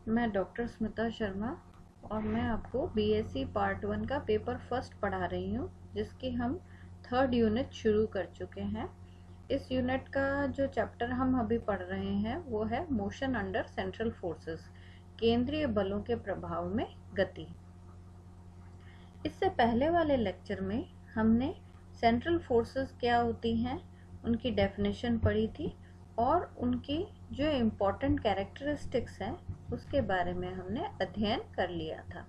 मैं डॉक्टर स्मिता शर्मा और मैं आपको बीएससी पार्ट 1 का पेपर फर्स्ट पढ़ा रही हूँ, जिसकी हम थर्ड यूनिट शुरू कर चुके हैं। इस यूनिट का जो चैप्टर हम अभी पढ़ रहे हैं वो है मोशन अंडर सेंट्रल फोर्सेस, केंद्रीय बलों के प्रभाव में गति। इससे पहले वाले लेक्चर में हमने सेंट्रल फोर्सेस क्या होती हैं, उनकी डेफिनेशन पढ़ी थी और उनकी जो इम्पोर्टेंट कैरेक्टरिस्टिक्स हैं उसके बारे में हमने अध्ययन कर लिया था।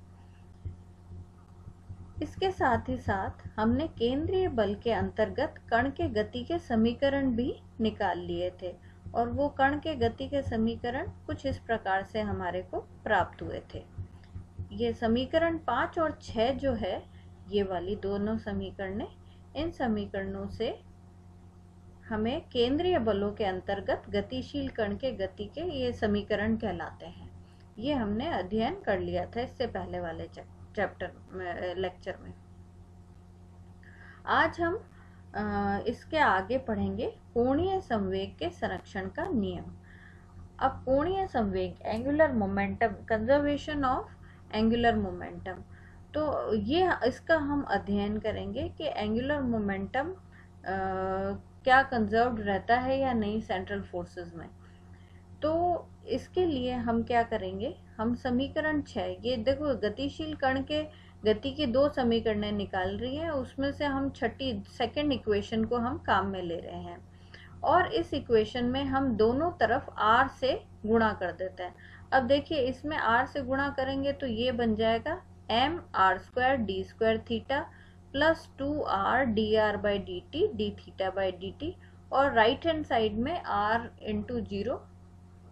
इसके साथ ही साथ हमने केंद्रीय बल के अंतर्गत कण के गति के समीकरण भी निकाल लिए थे और वो कण के गति के समीकरण कुछ इस प्रकार से हमारे को प्राप्त हुए थे। ये समीकरण 5 और 6 जो है, ये वाली दोनों समीकरण, इन समीकरणों से हमें केंद्रीय बलों के अंतर्गत गतिशील कण के गति के ये समीकरण कहलाते हैं। ये हमने अध्ययन कर लिया था इससे पहले वाले लेक्चर में। आज हम इसके आगे पढ़ेंगे कोणीय संवेग के संरक्षण का नियम। अब कोणीय संवेग, angular momentum, conservation of angular momentum, तो ये इसका हम अध्ययन करेंगे कि एंगुलर मोमेंटम क्या कंजर्व्ड रहता है या नहीं सेंट्रल फोर्सेस में। तो इसके लिए हम क्या करेंगे, हम समीकरण 6, ये देखो गतिशील कण के गति की 2 समीकरणें निकाल रही है, उसमें से हम सेकंड इक्वेशन को हम काम में ले रहे हैं और इस इक्वेशन में हम दोनों तरफ r से गुणा कर देते हैं। अब देखिए इसमें r से गुणा करेंगे तो ये बन जाएगा mr² d² theta plus 2r dr by dt d theta by dt और राइट हैंड साइड में r इंटू 0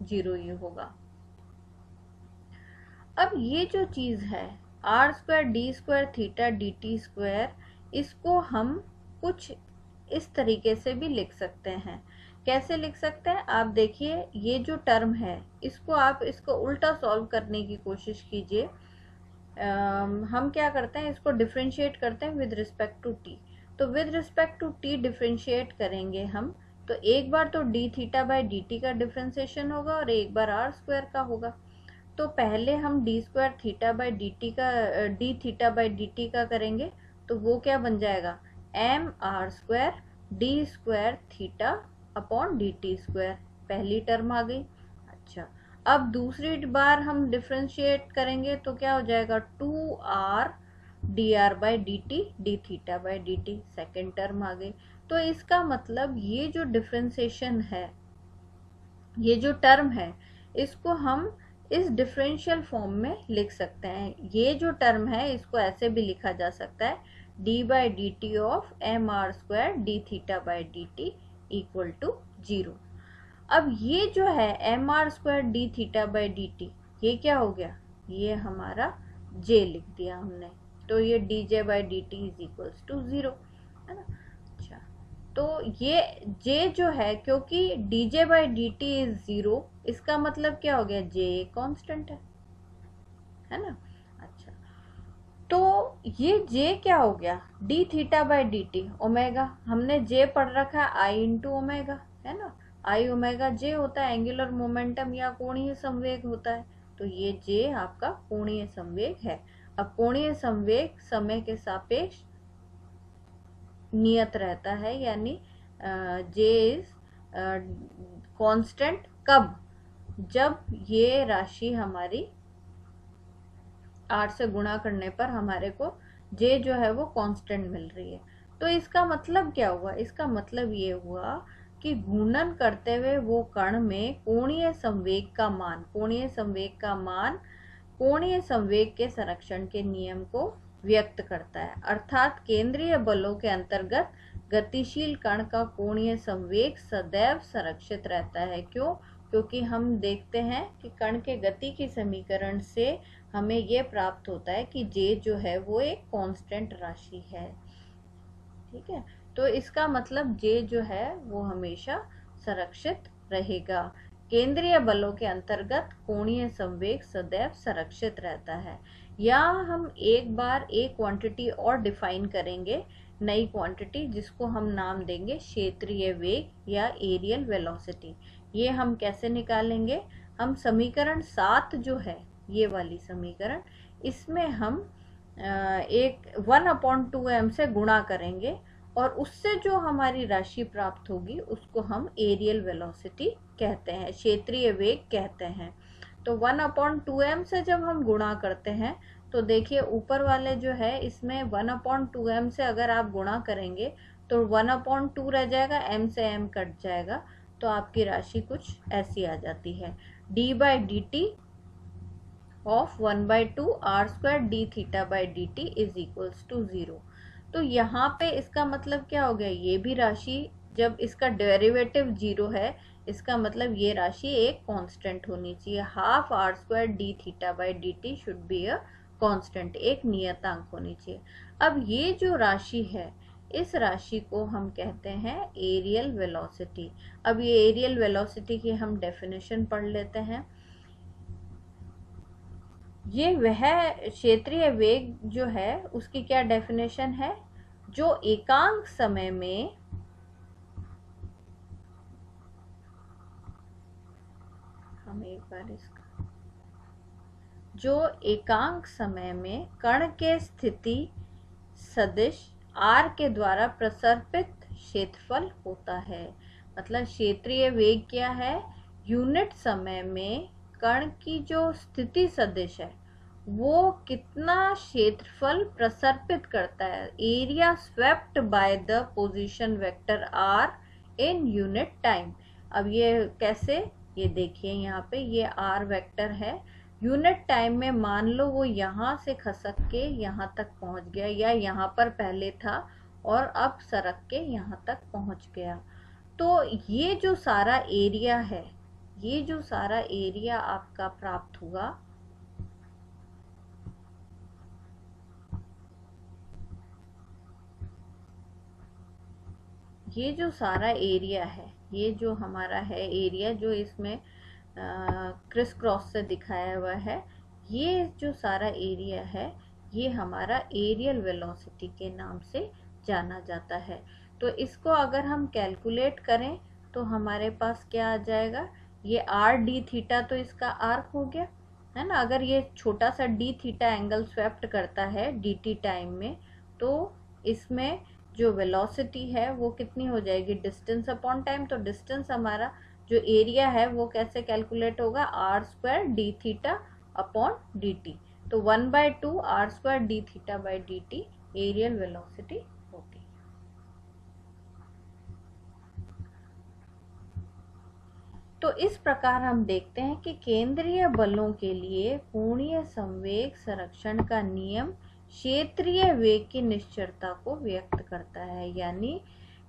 0 ही होगा। अब ये जो चीज है r² d² थीटा dt², इसको हम कुछ इस तरीके से भी लिख सकते हैं। कैसे लिख सकते हैं, आप देखिए ये जो टर्म है इसको आप इसको उल्टा सॉल्व करने की कोशिश कीजिए। हम क्या करते हैं, इसको डिफरेंशिएट करते हैं विद रिस्पेक्ट टू टी। तो with respect to t differentiate करेंगे हम, तो एक बार तो d theta by D T का डिफरेंशिएशन होगा और एक बार आर स्क्वायर का होगा। तो पहले हम d² theta by D T का D theta by D T का करेंगे, तो वो क्या बन जाएगा mr² d² theta upon dt², पहली टर्म आ गई। अच्छा, अब दूसरी बार हम डिफरेंशिएट करेंगे तो क्या हो जाएगा 2r dr by dt d theta by dt, second term आ गई। तो इसका मतलब ये जो डिफरेंशिएशन है, ये जो टर्म है, इसको हम इस डिफरेंशियल फॉर्म में लिख सकते हैं। ये जो टर्म है इसको ऐसे भी लिखा जा सकता है d by D t of mr² d theta by dt equal to 0। अब ये जो है mr² d theta by dt, ये क्या हो गया, ये हमारा j लिख दिया हमने, तो ये dj by dt is equals to 0, है ना। अच्छा, तो ये j जो है, क्योंकि dj बाई dt इज 0, इसका मतलब क्या हो गया, j कांस्टेंट है ना। अच्छा, तो ये j क्या हो गया, d theta by dt omega, हमने j पढ़ रखा है i इंटू ओमेगा, है ना। आई ओमेगा जे होता है एंगुलर मोमेंटम या कोणीय संवेग होता है, तो ये जे आपका कोणीय संवेग है। अब कोणीय संवेग समय के सापेक्ष नियत रहता है, यानी जे इज कांस्टेंट कब, जब ये राशि हमारी r से गुणा करने पर हमारे को j जो है वो कांस्टेंट मिल रही है। तो इसका मतलब क्या हुआ, इसका मतलब ये हुआ कि घूर्णन करते हुए वो कण में कोणीय संवेग का मान, कोणीय संवेग का मान कोणीय संवेग के संरक्षण के नियम को व्यक्त करता है। अर्थात केंद्रीय बलों के अंतर्गत गतिशील कण का कोणीय संवेग सदैव संरक्षित रहता है। क्यों, क्योंकि हम देखते हैं कि कण के गति की समीकरण से हमें ये प्राप्त होता है कि j जो है वो एक कांस्टेंट राशि है। ठीक है, तो इसका मतलब j जो है वो हमेशा संरक्षित रहेगा। केंद्रीय बलों के अंतर्गत कोणीय संवेग सदैव संरक्षित रहता है। या हम एक बार एक क्वांटिटी और डिफाइन करेंगे, नई क्वांटिटी, जिसको हम नाम देंगे क्षेत्रीय वेग या एरियल वेलोसिटी। ये हम कैसे निकालेंगे, हम समीकरण 7 जो है, ये वाली समीकरण, इसमें हम एक 1/2m से गुणा करेंगे और उससे जो हमारी राशि प्राप्त होगी उसको हम एरियल वेलोसिटी कहते हैं, क्षेत्रीय वेग कहते हैं। तो 1/2m से जब हम गुणा करते हैं तो देखिए ऊपर वाले जो है इसमें 1/2m से अगर आप गुणा करेंगे तो 1/2 रह जाएगा, m से m कट जाएगा, तो आपकी राशि कुछ ऐसी आ जाती है, d/dt of 1/2 r² d theta by dt is equals to 0। तो यहाँ पे इसका मतलब क्या हो गया, ये भी राशि जब इसका डेरिवेटिव 0 है, इसका मतलब ये राशि एक कांस्टेंट होनी चाहिए। Half r² d theta by dt should be a constant, एक नियतांक होनी चाहिए। अब ये जो राशि है, इस राशि को हम कहते हैं एरियल वेलोसिटी। अब ये एरियल वेलोसिटी की हम डेफिनेशन पढ़ लेते हैं। ये वह क्षेत्रीय वेग जो है उसकी क्या डेफिनेशन है, जो एकांक समय में हम एक बार इसका, जो एकांक समय में कण के स्थिति सदिश r के द्वारा प्रसर्पित क्षेत्रफल होता है। मतलब क्षेत्रीय वेग क्या है, यूनिट समय में कण की जो स्थिति सदिश है वो कितना क्षेत्रफल प्रसर्पित करता है, area swept by the position vector r in unit time. अब ये कैसे, ये देखिए यहाँ पे ये r वेक्टर है, यूनिट टाइम में मान लो वो यहाँ से खसक के यहाँ तक पहुँच गया, या यहाँ पर पहले था और अब सरक के यहाँ तक पहुँच गया, तो ये जो सारा एरिया है, ये जो सारा एरिया आपका प्राप्त हुआ, ये जो सारा एरिया है, ये जो हमारा है एरिया जो इसमें क्रिस क्रॉस से दिखाया हुआ है, ये जो सारा एरिया है ये हमारा एरियल वेलोसिटी के नाम से जाना जाता है। तो इसको अगर हम कैलकुलेट करें तो हमारे पास क्या आ जाएगा, ये r d थीटा तो इसका आर्क हो गया है ना। अगर ये छोटा सा d थीटा एंगल स्वेप्ट करता है dt टाइम में, तो इसमें जो वेलोसिटी है वो कितनी हो जाएगी, डिस्टेंस अपॉन टाइम। तो डिस्टेंस हमारा जो एरिया है वो कैसे कैलकुलेट होगा, r² d theta upon dt। तो 1/2 r² d theta by dt areal velocity होगी। तो इस प्रकार हम देखते हैं कि केंद्रीय बलों के लिए कोणीय संवेग संरक्षण का नियम क्षेत्रीय वेग की निश्चरता को व्यक्त करता है। यानी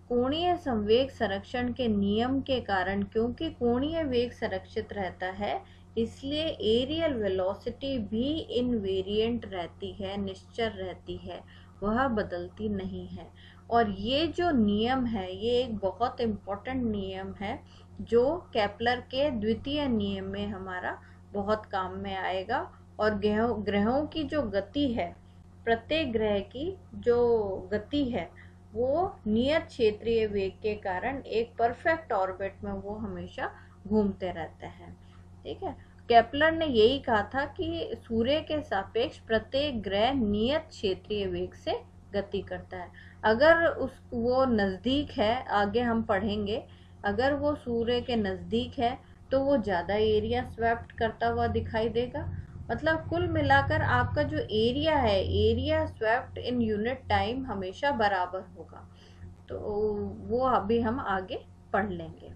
कोणीय संवेग संरक्षण के नियम के कारण, क्योंकि कोणीय वेग संरक्षित रहता है, इसलिए एरियल वेलोसिटी भी इनवेरिएंट रहती है, निश्चर रहती है, वह बदलती नहीं है। और ये जो नियम है ये एक बहुत इम्पोर्टेंट नियम है जो केपलर के द्वितीय नियम में हमारा बहुत काम में आएगा। और ग्रहों की जो गति है, प्रत्येक ग्रह की जो गति है वो नियत क्षेत्रीय वेग के कारण एक परफेक्ट ऑर्बिट में वो हमेशा घूमते रहते हैं। ठीक है, केपलर ने यही कहा था कि सूर्य के सापेक्ष प्रत्येक ग्रह नियत क्षेत्रीय वेग से गति करता है। अगर वो नज़दीक है, आगे हम पढ़ेंगे, अगर वो सूर्य के नज़दीक है तो वो ज़्यादा एरिया स्वेप्ट करता हुआ दिखाई देगा। मतलब कुल मिलाकर आपका जो एरिया है, area swept in unit time हमेशा बराबर होगा। तो वो अभी हम आगे पढ़ लेंगे।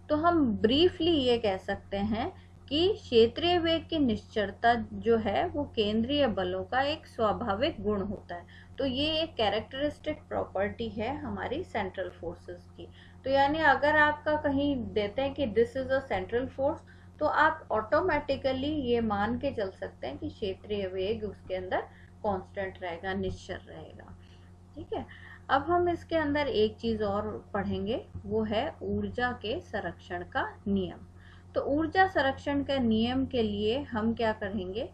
तो हम ब्रीफली ये कह सकते हैं कि क्षेत्रीय वेग की निश्चरता जो है वो केंद्रीय बलों का एक स्वाभाविक गुण होता है। तो ये एक कैरेक्टरिस्टिक प्रॉपर्टी है हमारी सेंट्रल फोर्सेस की। तो यानी अगर आपका कहीं देते हैं कि this is a central force, तो आप ऑटोमेटिकली ये मान के चल सकते हैं कि क्षेत्रीय वेग उसके अंदर कांस्टेंट रहेगा, निश्चर रहेगा। ठीक है, अब हम इसके अंदर एक चीज और पढ़ेंगे, वो है ऊर्जा के संरक्षण का नियम। तो ऊर्जा संरक्षण के नियम के लिए हम क्या करेंगे,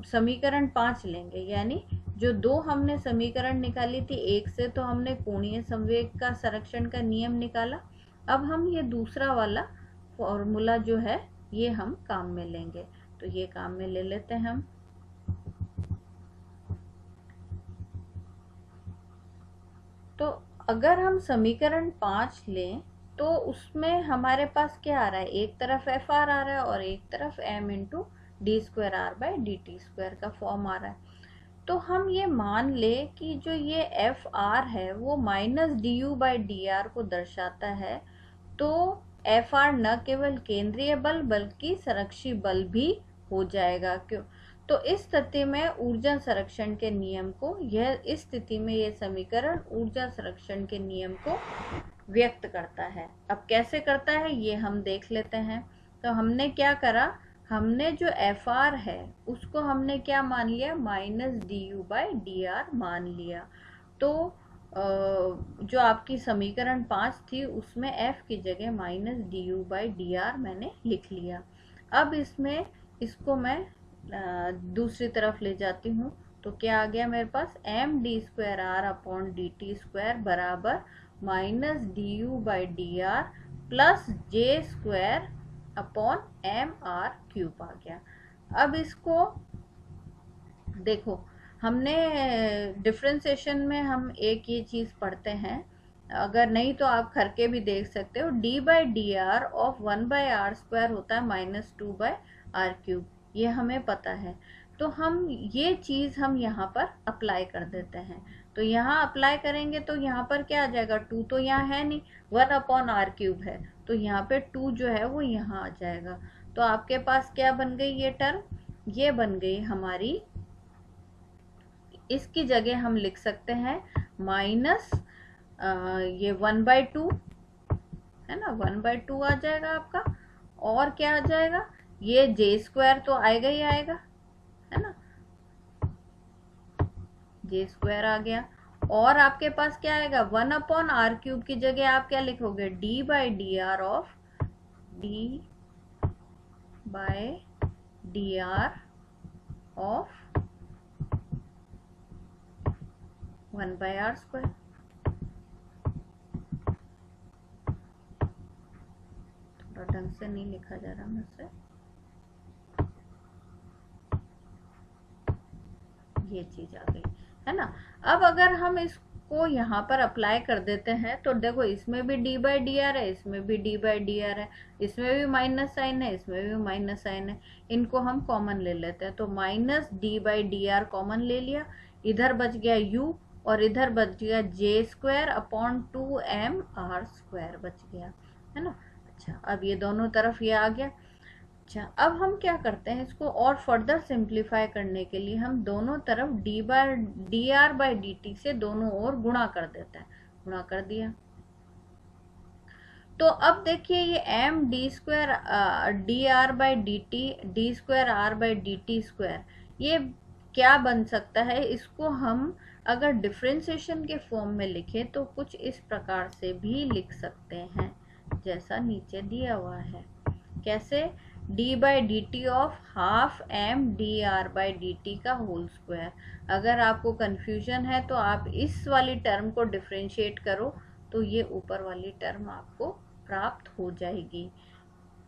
समीकरण 5 लेंगे। यानी जो दो हमने समीकरण निकाली थी, एक से तो हमने कोणीय संवेग का संरक्षण का नियम निकाला, अब हम ये दूसरा वाला फॉर्मूला जो है ये हम काम में लेंगे, तो ये काम में ले लेते हैं हम। तो अगर हम समीकरण 5 लें तो उसमें हमारे पास क्या आ रहा है, एक तरफ एफ आर आ रहा है और एक तरफ m into d square r by D T square का फॉर्म आ रहा है। तो हम ये मान ले कि जो ये एफ आर है वो minus D U by D R को दर्शाता है, तो एफ आर न केवल केंद्रीय बल बल्कि संरक्षी बल भी हो जाएगा। क्यों? तो इस स्थिति में ऊर्जा संरक्षण के नियम को, इस स्थिति में ये समीकरण ऊर्जा संरक्षण के नियम को व्यक्त करता है। अब कैसे करता है ये हम देख लेते हैं। तो हमने क्या करा, हमने जो एफ आर है उसको हमने क्या मान लिया, minus D U by D R मान लिया। तो जो आपकी समीकरण 5 थी उसमें f की जगह minus D U by D R मैंने लिख लिया। अब इसमें इसको मैं दूसरी तरफ ले जाती हूँ, तो क्या आ गया मेरे पास, M D square R upon D T square बराबर minus D U by D R plus J square upon M R cube आ गया। अब इसको देखो, हमने डिफरेंशिएशन में हम एक ये चीज़ पढ़ते हैं, अगर नहीं तो आप करके भी देख सकते हो, d by D r of 1 by r square होता है माइनस 2 बाई आर क्यूब, ये हमें पता है। तो हम ये चीज़ हम यहाँ पर अप्लाई कर देते हैं। तो यहाँ अप्लाई करेंगे तो यहाँ पर क्या आ जाएगा, 2 तो यहाँ है नहीं, 1 अपॉन आर क्यूब है, तो यहाँ पे 2 जो है वो यहाँ आ जाएगा। तो आपके पास क्या बन गई ये टर्म, ये बन गई हमारी, इसकी जगह हम लिख सकते हैं माइनस ये 1/2 है ना, 1/2 आ जाएगा आपका। और क्या आ जाएगा, ये जे स्क्वायर तो आएगा ही आएगा, है ना, जे स्क्वायर आ गया। और आपके पास क्या आएगा, 1 अपॉन आर क्यूब की जगह आप क्या लिखोगे, d by D r of d by D r of 1 by r square. थोड़ा ढंग से नहीं लिखा जा रहा मुझसे, ये चीज आ गई, है ना। अब अगर हम इसको यहाँ पर अप्लाई कर देते हैं तो देखो, इसमें भी डी बाई डी आर है, इसमें भी डी बाई डी आर है, इसमें भी माइनस साइन है, इसमें भी माइनस साइन है, इनको हम कॉमन ले लेते हैं। तो minus d by D R common ले लिया, इधर बच गया u और इधर बच गया j square upon 2m r square बच गया, है ना। अच्छा, अब ये दोनों तरफ ये आ गया। अच्छा, अब हम क्या करते हैं, इसको और फर्दर सिंप्लीफाई करने के लिए हम दोनों तरफ D r by D T से दोनों ओर गुणा कर देते हैं। गुणा कर दिया तो अब देखिए, ये m D square d r by D t, d square r by D T square, ये क्या बन सकता है, इसको हम अगर डिफरेंशिएशन के फॉर्म में लिखें तो कुछ इस प्रकार से भी लिख सकते हैं, जैसा नीचे दिया हुआ है। कैसे, d by D t of half m d r by D T का होल स्क्वायर। अगर आपको कंफ्यूजन है तो आप इस वाली टर्म को डिफरेंशिएट करो तो ये ऊपर वाली टर्म आपको प्राप्त हो जाएगी,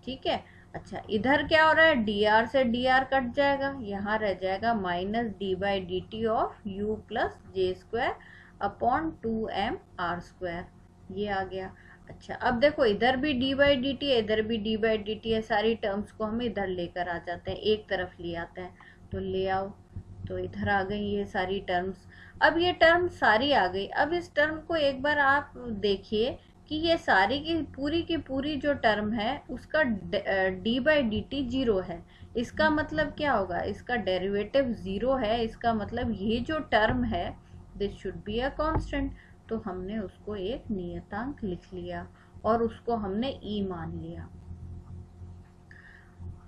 ठीक है। अच्छा, इधर क्या हो रहा है, डी आर से डी आर कट जाएगा, यहाँ रह जाएगा minus d by D t of u plus J square upon 2m r square, ये आ गया। अच्छा, अब देखो, इधर भी डी बाई डी टी है, इधर भी डी बाई डी टी है, सारी टर्म्स को हम इधर लेकर आ जाते हैं, एक तरफ ले आते हैं, तो ले आओ, तो इधर आ गई ये सारी टर्म्स। अब ये टर्म सारी आ गई। अब इस टर्म को एक बार आप देखिए कि ये सारी की पूरी जो टर्म है उसका डी बाई डी टी 0 है। इसका मतलब क्या होगा, इसका डेरिवेटिव 0 है, इसका मतलब ये जो टर्म है this should be a constant. तो हमने उसको एक नियतांक लिख लिया और उसको हमने ई मान लिया।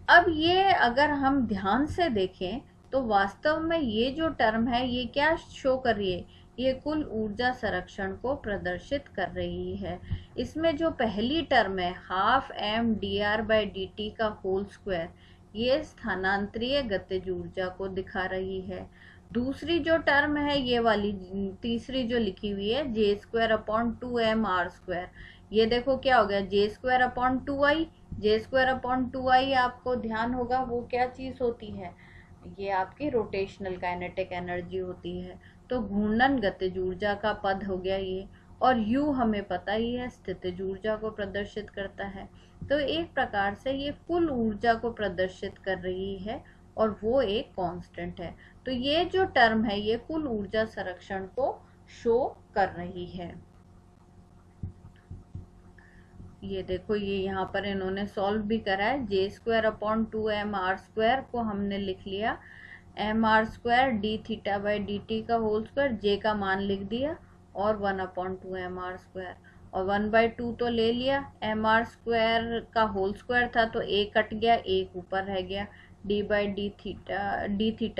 अब ये अगर हम ध्यान से देखें तो वास्तव में ये जो टर्म है ये क्या शो कर रही है, ये कुल ऊर्जा संरक्षण को प्रदर्शित कर रही है। इसमें जो पहली टर्म है half m d r by D T का होल स्क्वायर, ये स्थानांतरीय गतिज ऊर्जा को दिखा रही है। दूसरी जो टर्म है ये वाली तीसरी जो लिखी हुई है j square upon 2m r square, ये देखो क्या हो गया, j square upon 2i, J²/2I आपको ध्यान होगा वो क्या चीज होती है, ये आपकी रोटेशनल काइनेटिक एनर्जी होती है। तो घूर्णन गतिज ऊर्जा का पद हो गया ये, और U हमें पता ही है स्थितिज ऊर्जा को प्रदर्शित करता है। तो एक प्रकार से ये कुल ऊर्जा को प्रदर्शित कर रही है और वो एक कांस्टेंट है। तो ये जो टर्म है ये कुल ऊर्जा संरक्षण को शो कर रही है। ये देखो, ये यहाँ पर इन्होंने सॉल्व भी करा है। J²/2mr² को हमने लिख लिया mr² d(θ/dt) का होल स्क्वायर, जे का मान लिख दिया और 1/2mr², और 1/2 तो ले लिया। mr² का होल स्क्वायर था तो एक कट गया, एक ऊपर रह गया, d(θ/dt)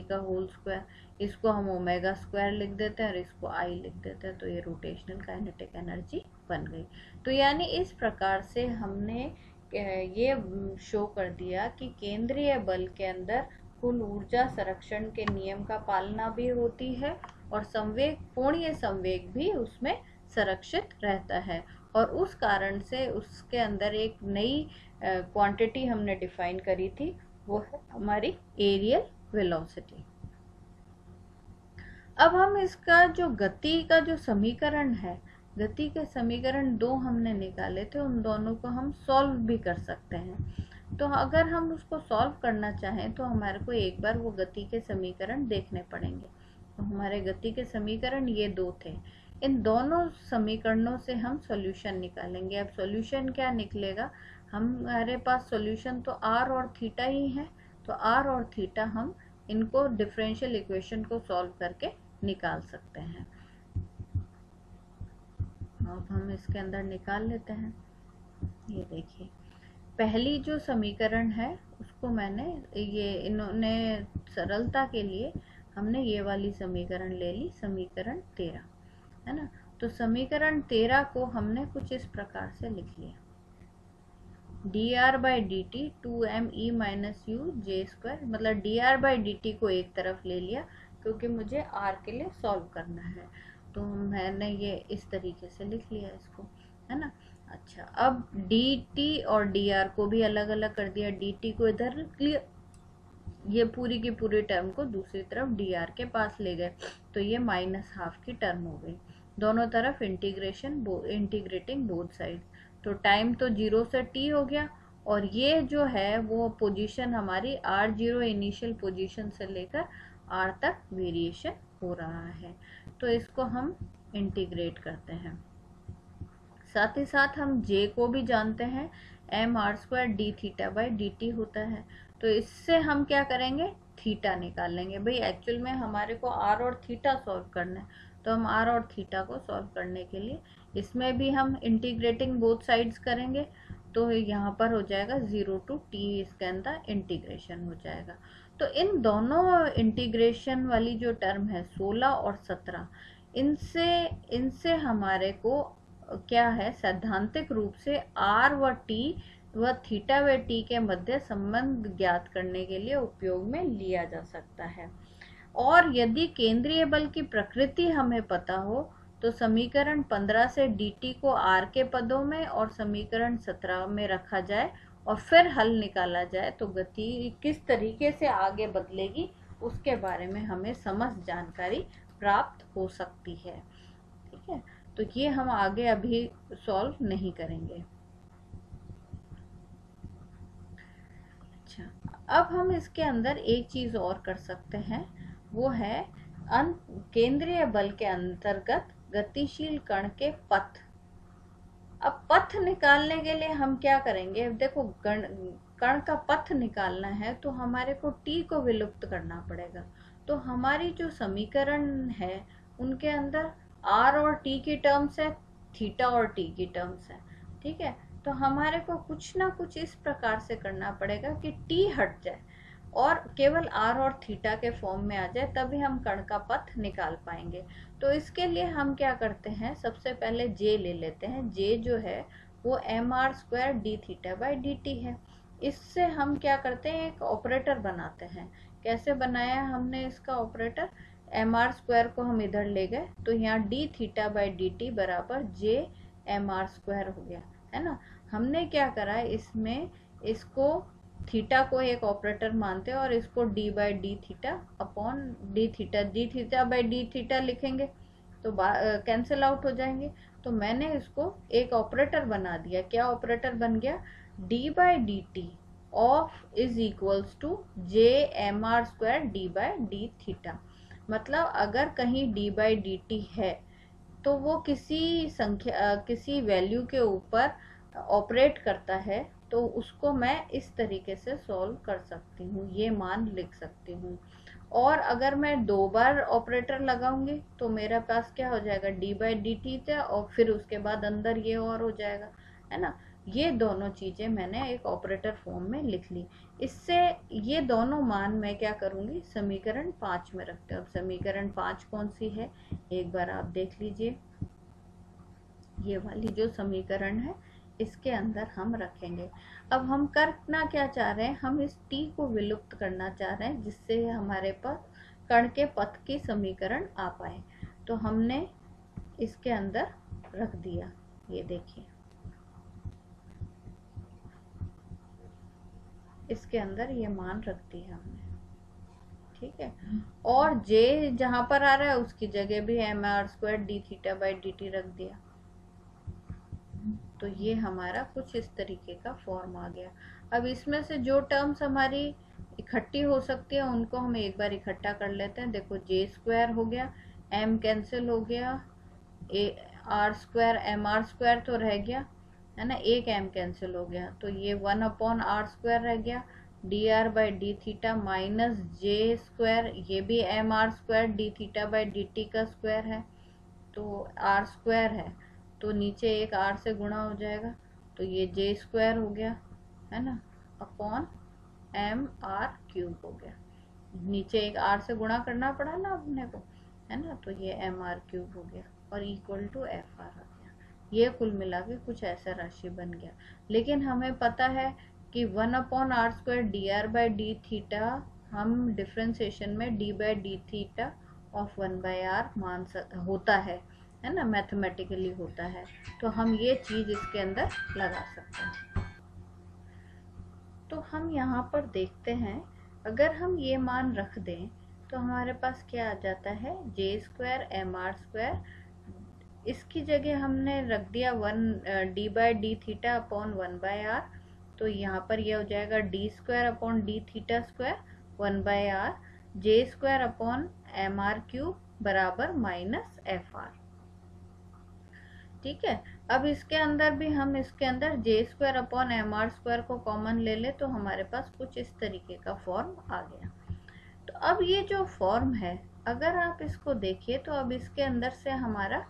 का होल स्क्वायर। इसको हम ω² लिख देते हैं और इसको I लिख देते हैं। तो ये रोटेशनल काइनेटिक एनर्जी बन गई। तो यानी इस प्रकार से हमने ये शो कर दिया कि केंद्रीय बल के अंदर कुल ऊर्जा संरक्षण के नियम का पालना भी होती है और संवेग, कोणीय संवेग भी उसमें संरक्षित रहता है। और उस कारण से उसके अंदर एक नई क्वांटिटी हमने डिफाइन करी थी, वो है हमारी एरियल वेलोसिटी। अब हम इसका जो गति का जो समीकरण है, गति के समीकरण दो हमने निकाले थे, उन दोनों को हम सॉल्व भी कर सकते हैं। तो अगर हम उसको सॉल्व करना चाहें तो हमारे को एक बार वो गति के समीकरण देखने पड़ेंगे। तो हमारे गति के समीकरण ये दो थे, इन दोनों समीकरणों से हम सॉल्यूशन निकालेंगे। अब सॉल्यूशन क्या निकलेगा, हमारे पास सॉल्यूशन तो r और थीटा ही है, तो r और थीटा हम इनको डिफरेंशियल इक्वेशन को सॉल्व करके निकाल सकते हैं। अब हम इसके अंदर निकाल लेते हैं। ये देखिए, पहली जो समीकरण है उसको मैंने, ये इन्होंने सरलता के लिए हमने ये वाली समीकरण ले ली, समीकरण 13 है ना। तो समीकरण 13 को हमने कुछ इस प्रकार से लिख लिया, dr/dt 2me - u j², मतलब dr/dt को एक तरफ ले लिया क्योंकि मुझे r के लिए सॉल्व करना है, तो मैंने ये इस तरीके से लिख लिया इसको, है ना। अच्छा, अब dt और dr को भी अलग अलग कर दिया, dt को इधर रख लिया, ये पूरी की पूरी टर्म को दूसरी तरफ dr के पास ले गए, तो ये -½ की टर्म हो गई। दोनों तरफ इंटीग्रेटिंग बोथ साइड, तो टाइम तो 0 से t हो गया, और ये जो है वो पोजीशन हमारी r0 इनिशियल पोजीशन से लेकर r तक वेरिएशन हो रहा है। तो इसको हम इंटीग्रेट करते हैं। साथ ही साथ हम j को भी जानते हैं, mr² dθ/dt होता है। तो इससे हम क्या करेंगे, थीटा निकाल लेंगे। भाई एक्चुअल में हमारे को r और थीटा सॉल्व करना है, तो हम r और थीटा को सॉल्व करने के लिए इसमें भी हम इंटीग्रेटिंग बोथ साइड्स करेंगे। तो यहाँ पर हो जाएगा 0 to t, इसके अंदर इंटीग्रेशन हो जाएगा। तो इन दोनों इंटीग्रेशन वाली जो टर्म है 16 और 17, इनसे हमारे को क्या है, सैद्धांतिक रूप से r व t व थीटा व t के मध्य संबंध ज्ञात करने के लिए उपयोग में लिया जा सकता है। और यदि केंद्रीय बल की प्रकृति हमें पता हो तो समीकरण 15 से dt को r के पदों में और समीकरण 17 में रखा जाए और फिर हल निकाला जाए तो गति किस तरीके से आगे बदलेगी उसके बारे में हमें समस्त जानकारी प्राप्त हो सकती है। ठीक है, तो ये हम आगे अभी सॉल्व नहीं करेंगे। अच्छा, अब हम इसके अंदर एक चीज और कर सकते हैं, वो है केंद्रीय बल के अंतर्गत गतिशील कण के पथ। अब पथ निकालने के लिए हम क्या करेंगे, देखो कण का पथ निकालना है तो हमारे को t को विलुप्त करना पड़ेगा। तो हमारी जो समीकरण है उनके अंदर r और t की टर्म्स है, थीटा और t की टर्म्स है। ठीक है, तो हमारे को कुछ ना कुछ इस प्रकार से करना पड़ेगा कि t हट जाए और केवल r और थीटा के फॉर्म में आ जाए, तभी हम कण का पथ निकाल पाएंगे। तो इसके लिए हम क्या करते हैं, सबसे पहले j ले लेते हैं। j जो है वो mr² dθ/dt है। इससे हम क्या करते हैं, एक ऑपरेटर बनाते हैं। कैसे बनाया हमने इसका ऑपरेटर, mr² को हम इधर ले गए तो यहाँ dθ/dt बराबर j mr² हो गया, है ना। हमने क्या करा, इसमें इसको थीटा को एक ऑपरेटर मानते हैं और इसको D by d theta upon d theta by d theta लिखेंगे तो कैंसिल आउट हो जाएंगे। तो मैंने इसको एक ऑपरेटर बना दिया। क्या ऑपरेटर बन गया, d by D t of is equals to j m r square d by d theta. मतलब अगर कहीं डी बाई डी टी है तो वो किसी संख्या किसी वैल्यू के ऊपर ऑपरेट करता है, तो उसको मैं इस तरीके से सॉल्व कर सकती हूँ, ये मान लिख सकती हूँ। और अगर मैं 2 बार ऑपरेटर लगाऊंगी तो मेरे पास क्या हो जाएगा, डी बाई डी थीटा और फिर उसके बाद अंदर ये और हो जाएगा, है ना। ये दोनों चीजें मैंने एक ऑपरेटर फॉर्म में लिख ली। इससे ये दोनों मान मैं क्या करूंगी, समीकरण 5 में रखते हैं। अब समीकरण 5 कौन सी है, एक बार आप देख लीजिए। ये वाली जो समीकरण है इसके अंदर हम रखेंगे। अब हम करना क्या चाह रहे हैं, हम इस t को विलुप्त करना चाह रहे हैं जिससे हमारे पास कण के पथ की समीकरण आ पाए। तो हमने इसके अंदर रख दिया, ये देखिए इसके अंदर ये मान रख दिया हमने, ठीक है। और j जहां पर आ रहा है उसकी जगह भी m r square d theta by D t रख दिया। तो ये हमारा कुछ इस तरीके का फॉर्म आ गया। अब इसमें से जो टर्म्स हमारी इकट्ठी हो सकती है उनको हम एक बार इकट्ठा कर लेते हैं। देखो जे स्क्वायर हो गया, एम कैंसिल हो गया, r square m r square तो रह गया, है ना, एक एम कैंसिल हो गया, तो ये 1 अपॉन आर स्क्वायर रह गया, d r by d theta minus j square, ये भी m r square d theta by D T का स्क्वायर है, तो आर स्क्वायर है तो नीचे एक आर से गुणा हो जाएगा, तो ये जे स्क्वायर हो गया, है ना, अपॉन एम आर क्यूब हो गया। नीचे एक आर से गुणा करना पड़ा ना अपने को, है ना, तो ये एम आर क्यूब हो गया और इक्वल टू एफ आर आ गया। ये कुल मिला के कुछ ऐसा राशि बन गया। लेकिन हमें पता है कि 1 upon r square d r by d theta हम डिफ्रेंसिएशन में d by d theta of 1 by r मान होता है ना, मैथमेटिकली होता है। तो हम ये चीज इसके अंदर लगा सकते हैं। तो हम यहाँ पर देखते हैं, अगर हम ये मान रख दें तो हमारे पास क्या आ जाता है, j square m r square, इसकी जगह हमने रख दिया 1 d by d theta upon 1 by r, तो यहाँ पर ये हो जाएगा d square upon d theta square 1 by r, j square upon M R cube बराबर माइनस एफ आर, ठीक है। अब इसके अंदर भी हम इसके अंदर j square upon M r square को कॉमन ले ले तो हमारे पास कुछ इस तरीके का फॉर्म आ गया। तो अब ये जो फॉर्म है अगर आप इसको देखिए तो अब इसके अंदर से हमारा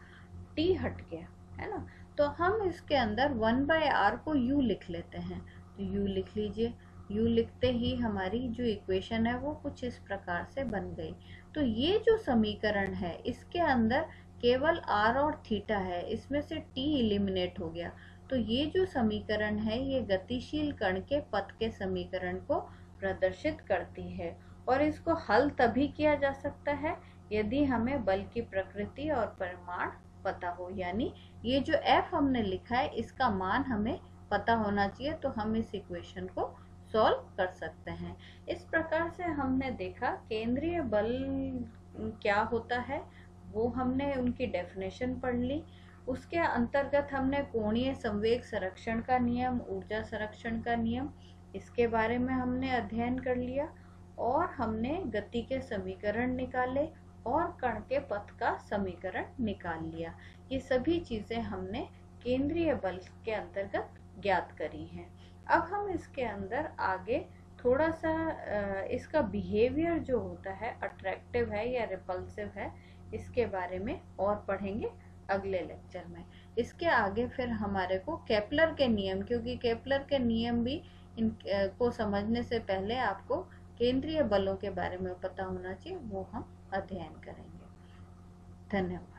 t हट गया, है ना। तो हम इसके अंदर 1 बाय आर को u लिख लेते हैं, तो u लिख लीजिए। u लिखते ही हमारी जो इक्वेशन है वो कुछ इस प्रकार से बन गई। तो ये जो समीकरण है इसके अंदर केवल r और थीटा है, इसमें से t इलिमिनेट हो गया। तो ये जो समीकरण है ये गतिशील कण के पथ के समीकरण को प्रदर्शित करती है और इसको हल तभी किया जा सकता है यदि हमें बल की प्रकृति और परिमाण पता हो, यानी ये जो f हमने लिखा है इसका मान हमें पता होना चाहिए, तो हम इस इक्वेशन को सॉल्व कर सकते हैं। इस प्रकार से हमने देखा केंद्रीय बल क्या होता है, वो हमने उनकी डेफिनेशन पढ़ ली। उसके अंतर्गत हमने कोणीय संवेग संरक्षण का नियम, ऊर्जा संरक्षण का नियम, इसके बारे में हमने अध्ययन कर लिया और हमने गति के समीकरण निकाले और कण के पथ का समीकरण निकाल लिया। ये सभी चीजें हमने केंद्रीय बल के अंतर्गत ज्ञात करी हैं। अब हम इसके अंदर आगे थोड़ा सा इसका बिहेवियर जो होता है, अट्रैक्टिव है या रिपल्सिव है, इसके बारे में और पढ़ेंगे अगले लेक्चर में। इसके आगे फिर हमारे को केपलर के नियम, क्योंकि केपलर के नियम भी इनको समझने से पहले आपको केंद्रीय बलों के बारे में पता होना चाहिए, वो हम अध्ययन करेंगे। धन्यवाद।